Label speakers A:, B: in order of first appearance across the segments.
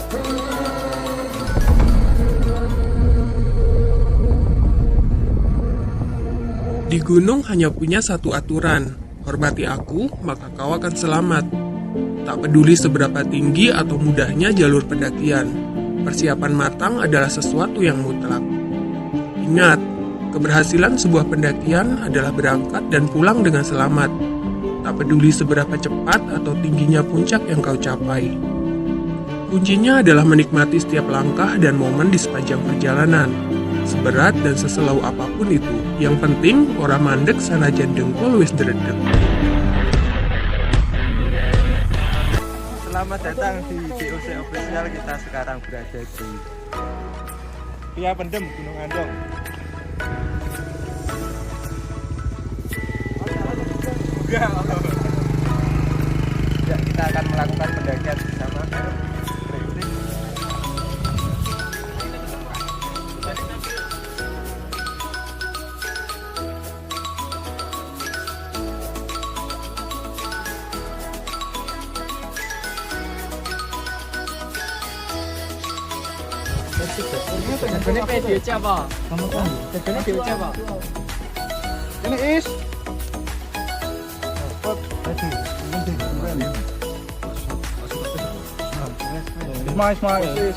A: Di gunung hanya punya satu aturan, hormati aku, maka kau akan selamat. Tak peduli seberapa tinggi atau mudahnya jalur pendakian, persiapan matang adalah sesuatu yang mutlak. Ingat, keberhasilan sebuah pendakian adalah berangkat dan pulang dengan selamat. Tak peduli seberapa cepat atau tingginya puncak yang kau capai. Kuncinya adalah menikmati setiap langkah dan momen di sepanjang perjalanan. Seberat dan seselau apapun itu, yang penting ora mandek sanajan dengkul wis dredeg.
B: Selamat datang di DOC Official. Kita sekarang berada di Via Pendem, Gunung Andong. Ya, kita akan melakukan pendakian bersama.
C: Ini video apa? Ini video apa?
B: Ini is. Ismail.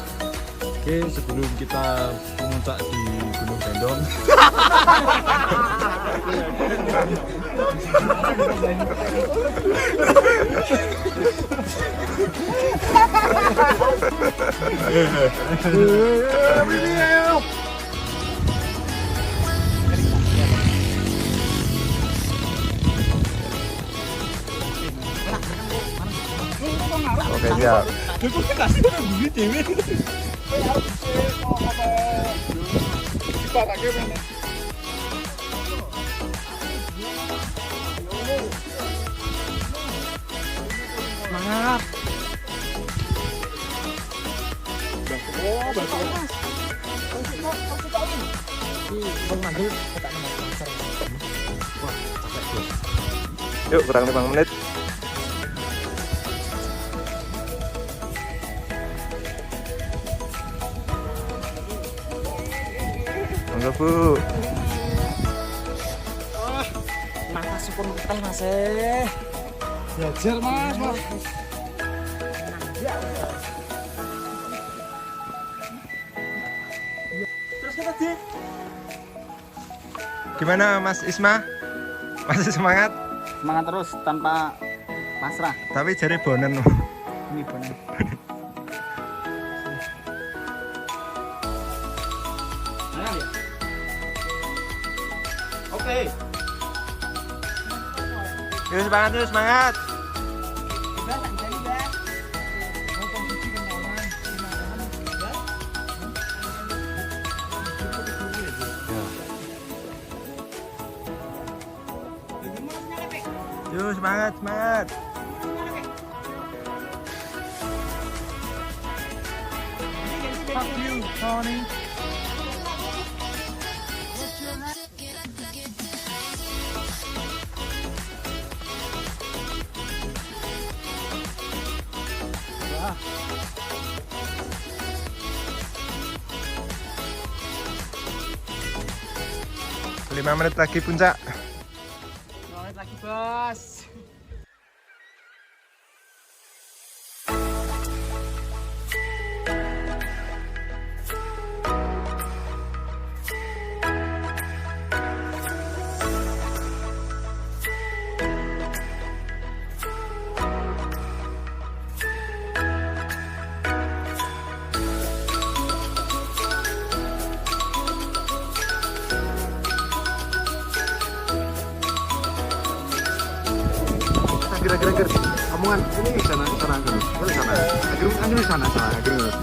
D: Oke, sebelum kita memuncak di Gunung Gendong,
B: Oke, siap.
C: Semangat.
B: Yuk, kurang 5 menit. Enggak, Bu.
C: Nafas pun teh Mas.
D: belajar mas.
C: Terus kita di
B: Gimana Mas Isma? Masih semangat?
C: semangat terus tanpa pasrah.
B: Tapi jari bonen.
C: Ini benar. Oke.
B: Yuk semangat, yuk semangat. Yuk semangat, semangat.
D: Fuck you, Tony.
B: Lima menit lagi puncak.
C: Semangat lagi, Bos.
D: Kira-kira omongan ini sana sana sana di sana akhirnya.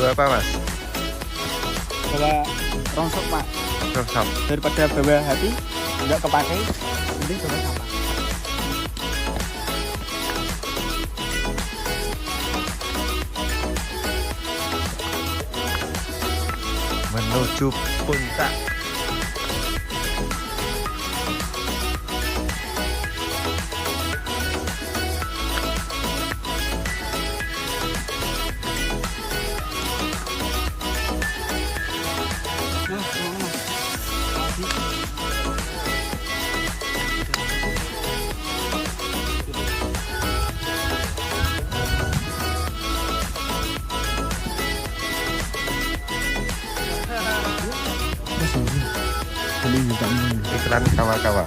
B: bawa apa mas?
C: Bawa rongsok pak.
B: Rongsok.
C: Daripada bawa hati nggak kepake, mending bawa sampah.
B: Menuju puncak. Iklan kawa-kawa.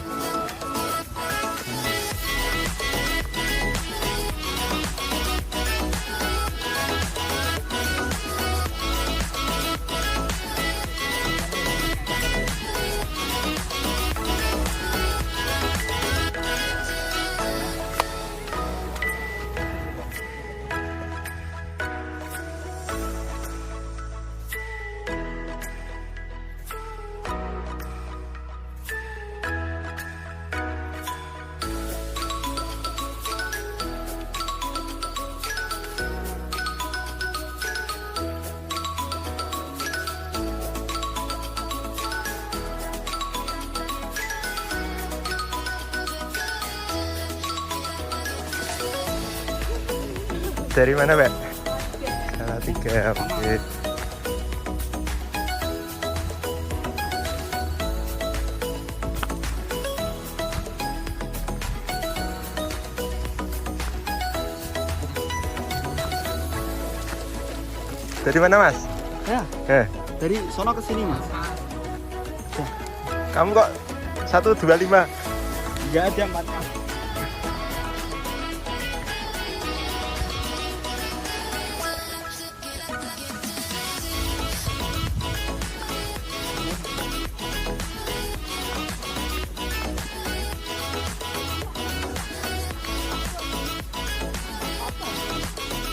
B: Dari mana, Mbak? Salatiga, oke. Dari mana, Mas?
C: Ya, dari sono ke sini mas.
B: Kamu kok 125?
C: Nggak ada empatnya.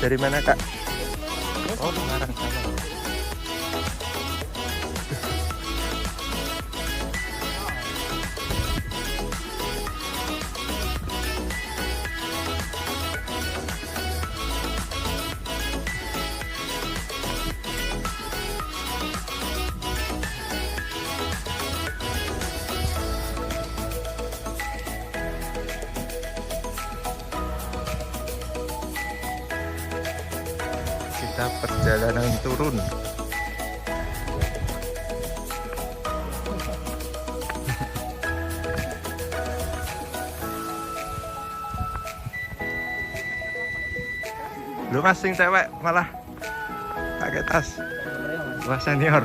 B: Dari mana, Kak? Oh, Semarang sana. Kita perjalanan turun. Lu masing cewek malah pakai tas. Wah, senior.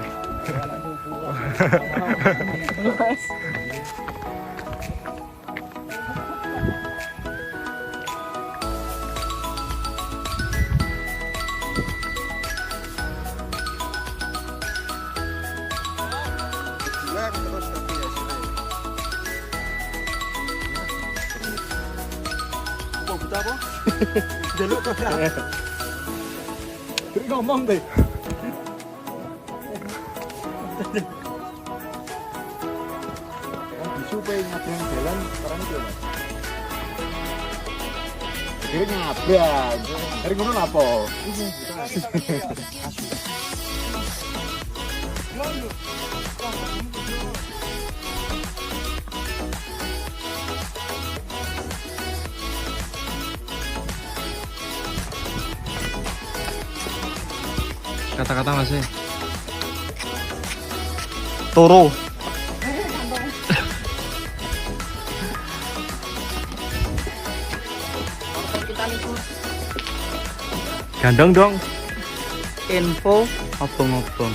C: Buta apa? Jaluk kok ya. Beri ngomong deh. Kan bisu pe nyabrang jalan sekarang itu mas. Kira nyabrang. Dari ngono apa?
B: Kata-kata masih.
C: Toro.
B: Gandong dong.
C: Info obong-obong.